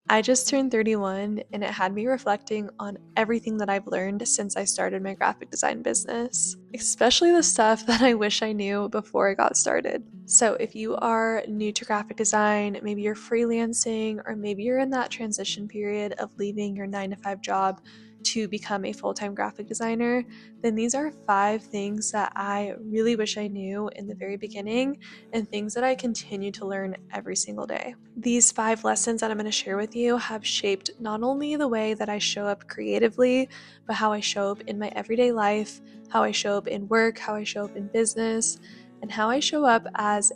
I just turned 31 and it had me reflecting on everything that I've learned since I started my graphic design business, especially the stuff that I wish I knew before I got started. So if you are new to graphic design, maybe you're freelancing, or maybe you're in that transition period of leaving your 9 to 5 job to become a full-time graphic designer, then these are 5 things that I really wish I knew in the very beginning and things that I continue to learn every single day. These 5 lessons that I'm going to share with you have shaped not only the way that I show up creatively, but how I show up in my everyday life, how I show up in work, how I show up in business, and how I show up as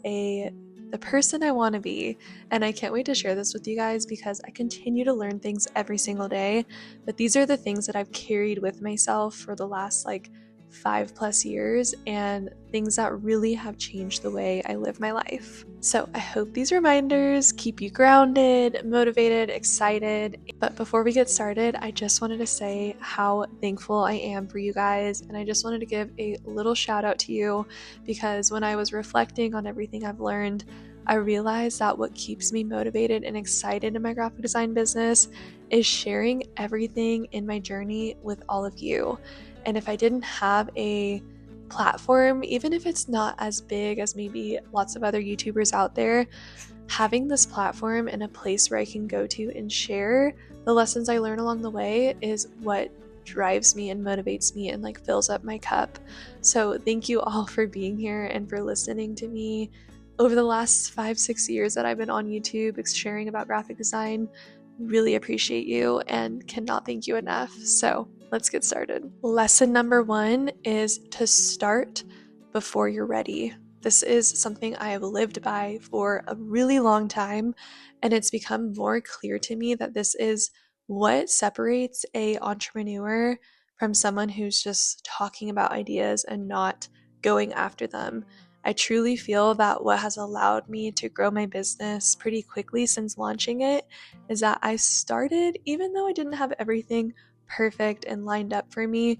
the person I want to be. And I can't wait to share this with you guys because I continue to learn things every single day, but these are the things that I've carried with myself for the last 5+ years, and things that really have changed the way I live my life. So I hope these reminders keep you grounded, motivated, excited. But before we get started, I just wanted to say how thankful I am for you guys, and I just wanted to give a little shout out to you because when I was reflecting on everything I've learned, I realized that what keeps me motivated and excited in my graphic design business is sharing everything in my journey with all of you. And if I didn't have a platform, even if it's not as big as maybe lots of other YouTubers out there, having this platform and a place where I can go to and share the lessons I learn along the way is what drives me and motivates me and fills up my cup. So thank you all for being here and for listening to me over the last 5-6 years that I've been on YouTube sharing about graphic design. Really appreciate you and cannot thank you enough. So let's get started. Lesson number 1 is to start before you're ready. This is something I have lived by for a really long time, and it's become more clear to me that this is what separates an entrepreneur from someone who's just talking about ideas and not going after them. I truly feel that what has allowed me to grow my business pretty quickly since launching it is that I started, even though I didn't have everything perfect and lined up for me,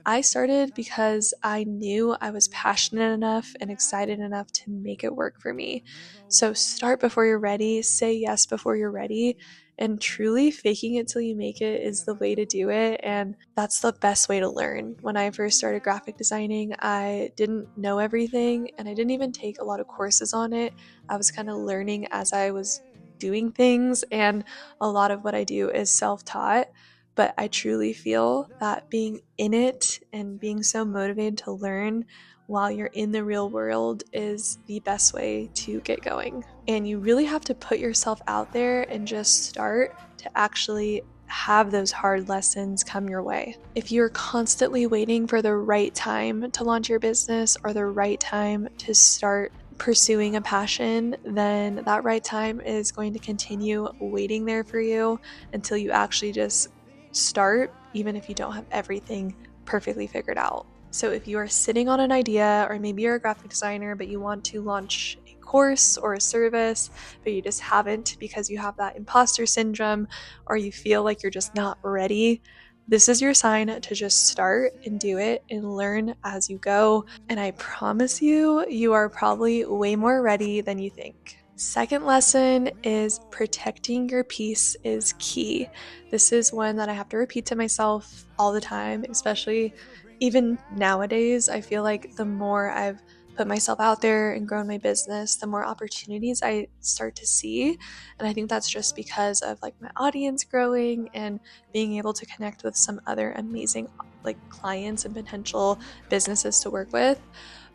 I started because I knew I was passionate enough and excited enough to make it work for me. So start before you're ready, say yes before you're ready, and truly faking it till you make it is the way to do it. And that's the best way to learn. When I first started graphic designing, I didn't know everything and I didn't even take a lot of courses on it. I was kind of learning as I was doing things, and a lot of what I do is self-taught. But I truly feel that being in it and being so motivated to learn while you're in the real world is the best way to get going. And you really have to put yourself out there and just start to actually have those hard lessons come your way. If you're constantly waiting for the right time to launch your business or the right time to start pursuing a passion, then that right time is going to continue waiting there for you until you actually just start, even if you don't have everything perfectly figured out. So if you are sitting on an idea, or maybe you're a graphic designer but you want to launch a course or a service but you just haven't because you have that imposter syndrome or you feel like you're just not ready, this is your sign to just start and do it and learn as you go. And I promise you, you are probably way more ready than you think. Second lesson is protecting your peace is key. This is one that I have to repeat to myself all the time, especially even nowadays. I feel like the more I've put myself out there and grown my business, the more opportunities I start to see. And I think that's just because of my audience growing and being able to connect with some other amazing clients and potential businesses to work with.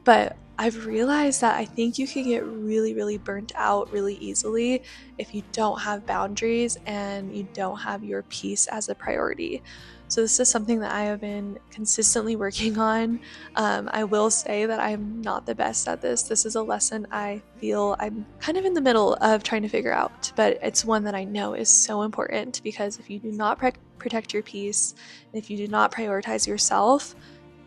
But I've realized that I think you can get really, really burnt out really easily if you don't have boundaries and you don't have your peace as a priority. So this is something that I have been consistently working on. I will say that I'm not the best at this. This is a lesson I feel I'm kind of in the middle of trying to figure out, but it's one that I know is so important because if you do not protect your peace, and if you do not prioritize yourself,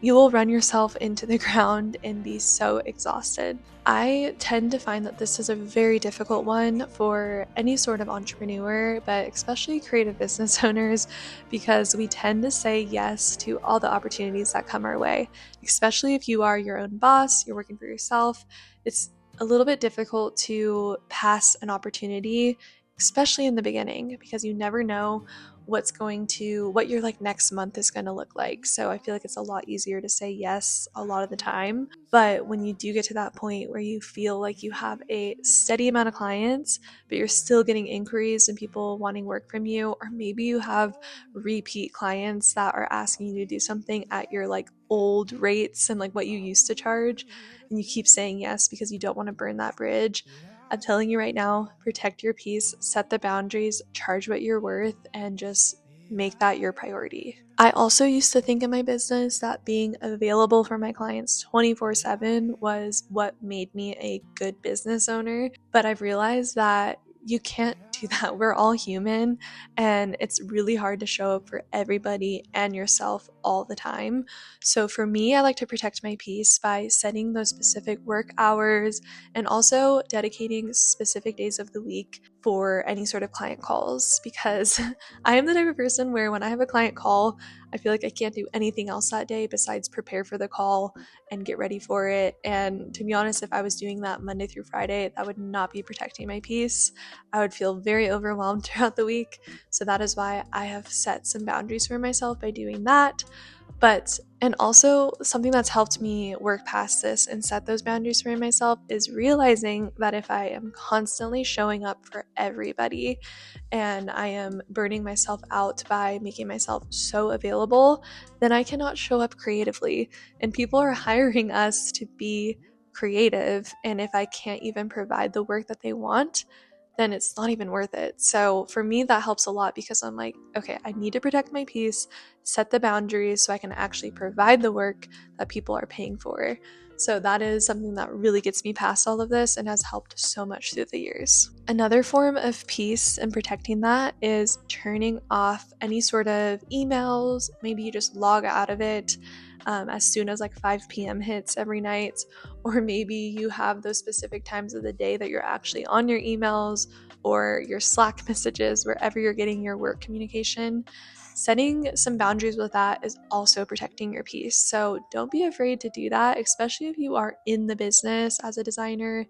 you will run yourself into the ground and be so exhausted. I tend to find that this is a very difficult one for any sort of entrepreneur, but especially creative business owners, because we tend to say yes to all the opportunities that come our way. Especially if you are your own boss, you're working for yourself, it's a little bit difficult to pass an opportunity especially in the beginning, because you never know what your like next month is going to look like. So I feel like it's a lot easier to say yes a lot of the time. But when you do get to that point where you feel like you have a steady amount of clients, but you're still getting inquiries and people wanting work from you, or maybe you have repeat clients that are asking you to do something at your like old rates and like what you used to charge, and you keep saying yes because you don't want to burn that bridge, I'm telling you right now, protect your peace, set the boundaries, charge what you're worth, and just make that your priority. I also used to think in my business that being available for my clients 24/7 was what made me a good business owner, but I've realized that you can't do that. We're all human, and it's really hard to show up for everybody and yourself all the time. So for me, I like to protect my peace by setting those specific work hours and also dedicating specific days of the week for any sort of client calls, because I am the type of person where when I have a client call, I feel like I can't do anything else that day besides prepare for the call and get ready for it. And to be honest, if I was doing that Monday through Friday, that would not be protecting my peace. I would feel very overwhelmed throughout the week. So that is why I have set some boundaries for myself by doing that. And also something that's helped me work past this and set those boundaries for myself is realizing that if I am constantly showing up for everybody and I am burning myself out by making myself so available, then I cannot show up creatively. And people are hiring us to be creative. And if I can't even provide the work that they want, then it's not even worth it. So for me, that helps a lot because I'm like, okay, I need to protect my peace, set the boundaries so I can actually provide the work that people are paying for. So that is something that really gets me past all of this and has helped so much through the years. Another form of peace and protecting that is turning off any sort of emails. Maybe you just log out of it as soon as like 5 p.m. hits every night, or maybe you have those specific times of the day that you're actually on your emails or your Slack messages, wherever you're getting your work communication. Setting some boundaries with that is also protecting your peace. So don't be afraid to do that, especially if you are in the business as a designer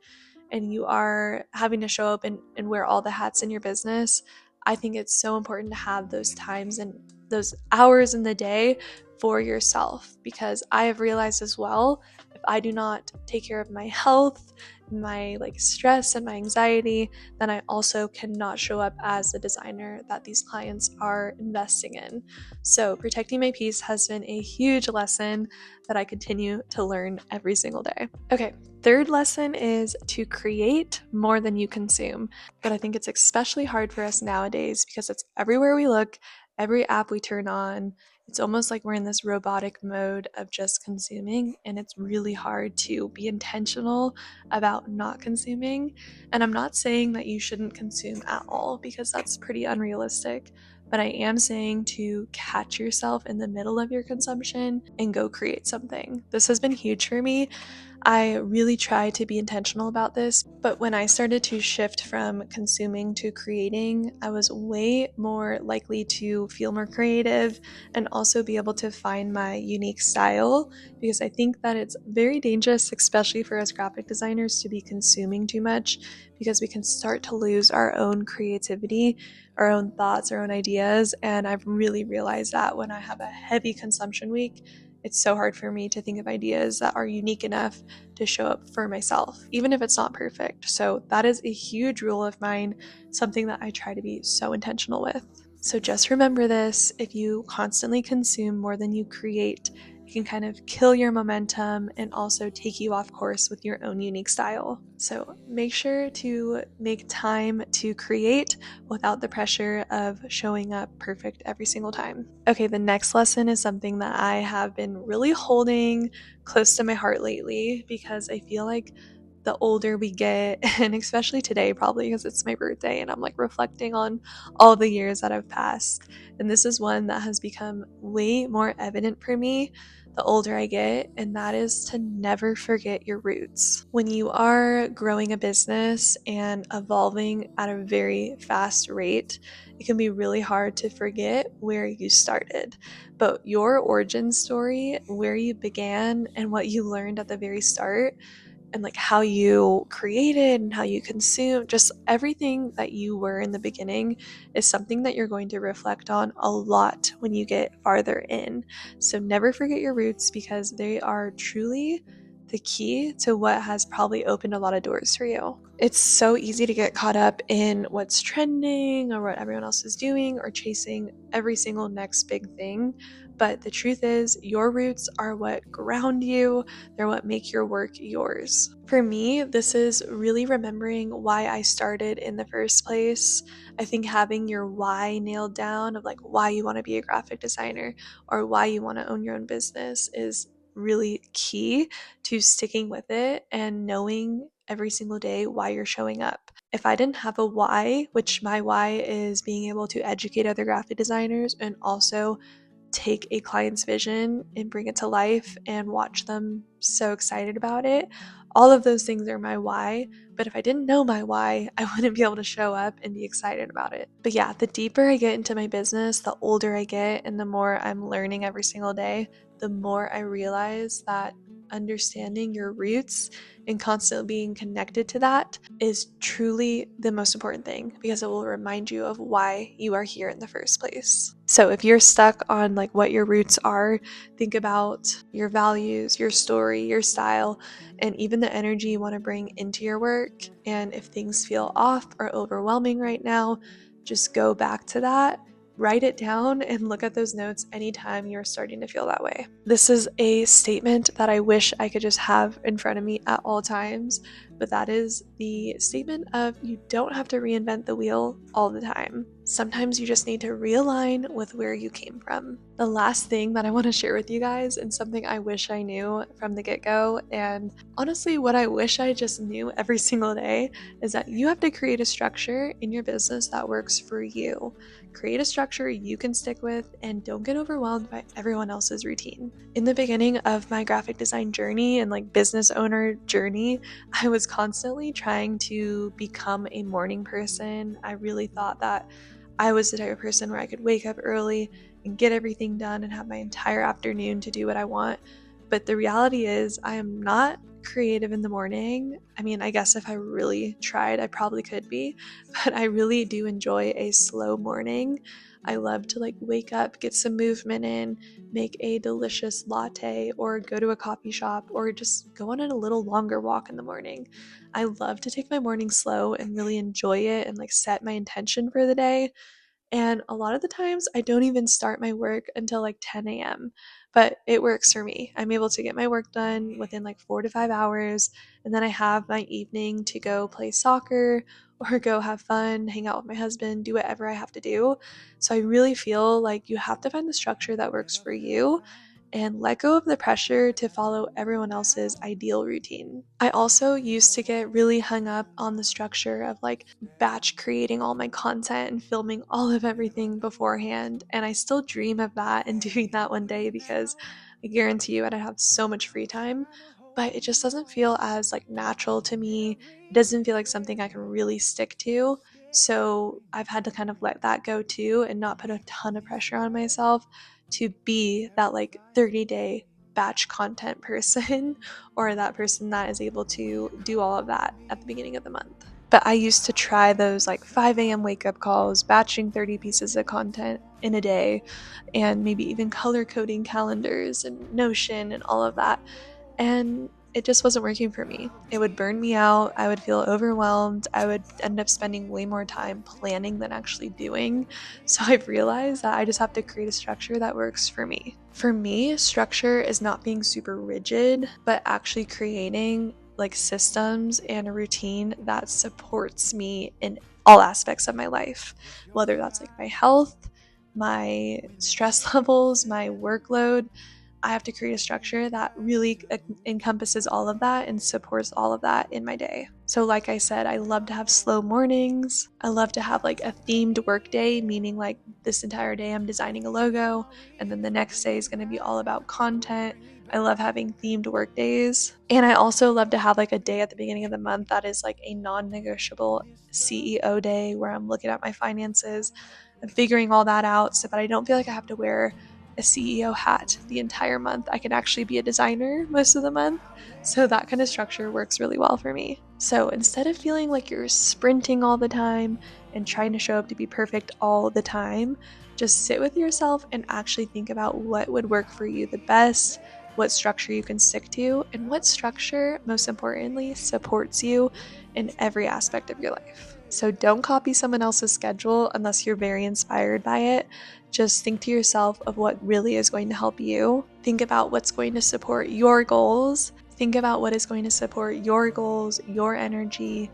and you are having to show up and wear all the hats in your business. I think it's so important to have those times and those hours in the day for yourself, because I have realized as well, if I do not take care of my health, my like stress and my anxiety, then I also cannot show up as the designer that these clients are investing in. So protecting my peace has been a huge lesson that I continue to learn every single day. Okay, third lesson is to create more than you consume. But I think it's especially hard for us nowadays because it's everywhere we look, every app we turn on. It's almost like we're in this robotic mode of just consuming, and it's really hard to be intentional about not consuming. And I'm not saying that you shouldn't consume at all because that's pretty unrealistic, but I am saying to catch yourself in the middle of your consumption and go create something. This has been huge for me. I really try to be intentional about this, but when I started to shift from consuming to creating, I was way more likely to feel more creative and also be able to find my unique style, because I think that it's very dangerous, especially for us graphic designers, to be consuming too much, because we can start to lose our own creativity, our own thoughts, our own ideas. And I've really realized that when I have a heavy consumption week, it's so hard for me to think of ideas that are unique enough to show up for myself, even if it's not perfect. So that is a huge rule of mine, something that I try to be so intentional with. So just remember this: if you constantly consume more than you create, it can kind of kill your momentum and also take you off course with your own unique style. So make sure to make time to create without the pressure of showing up perfect every single time. Okay, the next lesson is something that I have been really holding close to my heart lately, because I feel like the older we get, and especially today, probably because it's my birthday and I'm like reflecting on all the years that have passed. And this is one that has become way more evident for me the older I get, and that is to never forget your roots. When you are growing a business and evolving at a very fast rate, it can be really hard to forget where you started. But your origin story, where you began, and what you learned at the very start, and like how you created and how you consume, just everything that you were in the beginning is something that you're going to reflect on a lot when you get farther in. So never forget your roots, because they are truly the key to what has probably opened a lot of doors for you. It's so easy to get caught up in what's trending or what everyone else is doing or chasing every single next big thing. But the truth is, your roots are what ground you, they're what make your work yours. For me, this is really remembering why I started in the first place. I think having your why nailed down, of like why you want to be a graphic designer or why you want to own your own business, is really key to sticking with it and knowing every single day why you're showing up. If I didn't have a why, which my why is being able to educate other graphic designers and also take a client's vision and bring it to life and watch them so excited about it. All of those things are my why, but if I didn't know my why, I wouldn't be able to show up and be excited about it. But yeah, the deeper I get into my business, the older I get, and the more I'm learning every single day, the more I realize that understanding your roots and constantly being connected to that is truly the most important thing, because it will remind you of why you are here in the first place. So if you're stuck on like what your roots are, think about your values, your story, your style, and even the energy you want to bring into your work. And if things feel off or overwhelming right now, just go back to that. Write it down and look at those notes anytime you're starting to feel that way. This is a statement that I wish I could just have in front of me at all times, but that is the statement of you don't have to reinvent the wheel all the time. Sometimes you just need to realign with where you came from. The last thing that I want to share with you guys, and something I wish I knew from the get-go, and honestly what I wish I just knew every single day, is that you have to create a structure in your business that works for you. Create a structure you can stick with, and don't get overwhelmed by everyone else's routine. In the beginning of my graphic design journey and like business owner journey, I was constantly trying to become a morning person. I really thought that I was the type of person where I could wake up early and get everything done and have my entire afternoon to do what I want. But the reality is, I am not creative in the morning. I mean, I guess if I really tried, I probably could be, but I really do enjoy a slow morning. I love to like wake up, get some movement in, make a delicious latte, or go to a coffee shop, or just go on a little longer walk in the morning. I love to take my morning slow and really enjoy it and like set my intention for the day. And a lot of the times I don't even start my work until like 10 a.m., but it works for me. I'm able to get my work done within like 4 to 5 hours. And then I have my evening to go play soccer or go have fun, hang out with my husband, do whatever I have to do. So I really feel like you have to find the structure that works for you and let go of the pressure to follow everyone else's ideal routine. I also used to get really hung up on the structure of like batch creating all my content and filming all of everything beforehand. And I still dream of that and doing that one day, because I guarantee you I'd have so much free time. But it just doesn't feel as like natural to me. It doesn't feel like something I can really stick to. So I've had to kind of let that go too and not put a ton of pressure on myself to be that like 30-day batch content person or that person that is able to do all of that at the beginning of the month. But I used to try those like 5 a.m. wake up calls, batching 30 pieces of content in a day, and maybe even color coding calendars and Notion and all of that. And it just wasn't working for me. It would burn me out. I would feel overwhelmed. I would end up spending way more time planning than actually doing. So I've realized that I just have to create a structure that works for me. For me, structure is not being super rigid, but actually creating like systems and a routine that supports me in all aspects of my life, whether that's like my health, my stress levels, my workload. I have to create a structure that really encompasses all of that and supports all of that in my day. So like I said, I love to have slow mornings. I love to have like a themed work day, meaning like this entire day I'm designing a logo, and then the next day is going to be all about content. I love having themed work days. And I also love to have like a day at the beginning of the month that is like a non-negotiable CEO day where I'm looking at my finances and figuring all that out so that I don't feel like I have to wear a CEO hat the entire month. I can actually be a designer most of the month. So that kind of structure works really well for me. So instead of feeling like you're sprinting all the time and trying to show up to be perfect all the time, just sit with yourself and actually think about what would work for you the best, what structure you can stick to, and what structure, most importantly, supports you in every aspect of your life. So don't copy someone else's schedule unless you're very inspired by it. Just think to yourself of what really is going to help you. Think about what's going to support your goals. Think about what is going to support your goals, your energy,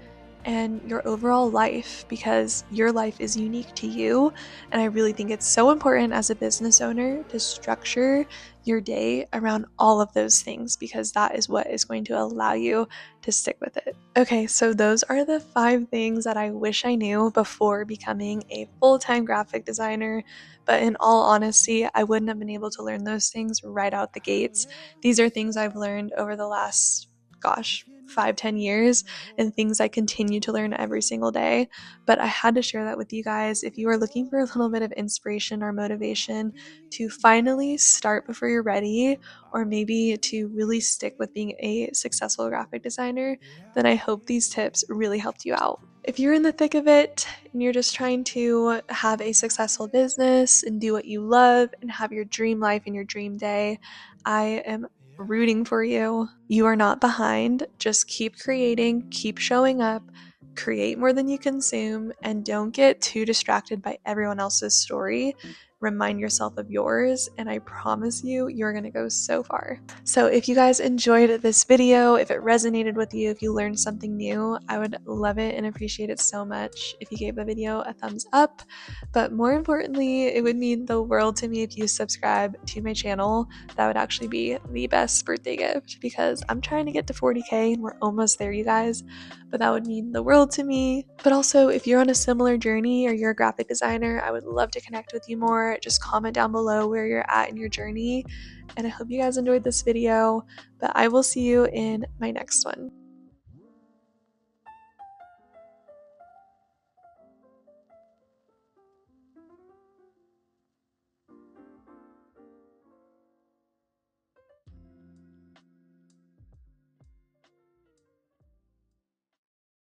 and your overall life, because your life is unique to you. And I really think it's so important as a business owner to structure your day around all of those things, because that is what is going to allow you to stick with it. Okay, so those are the 5 things that I wish I knew before becoming a full-time graphic designer. But in all honesty, I wouldn't have been able to learn those things right out the gates. These are things I've learned over the last, 5-10 years, and things I continue to learn every single day. But I had to share that with you guys. If you are looking for a little bit of inspiration or motivation to finally start before you're ready, or maybe to really stick with being a successful graphic designer, then I hope these tips really helped you out. If you're in the thick of it and you're just trying to have a successful business and do what you love and have your dream life and your dream day, I am rooting for you. You are not behind. Just keep creating, keep showing up, create more than you consume, and don't get too distracted by everyone else's story. Remind yourself of yours, and I promise you, you're gonna go so far. So if you guys enjoyed this video, if it resonated with you, if you learned something new, I would love it and appreciate it so much if you gave the video a thumbs up. But more importantly, it would mean the world to me if you subscribe to my channel. That would actually be the best birthday gift, because I'm trying to get to 40K and we're almost there, you guys. But that would mean the world to me. But also, if you're on a similar journey or you're a graphic designer, I would love to connect with you more. Just comment down below where you're at in your journey. And I hope you guys enjoyed this video, but I will see you in my next one.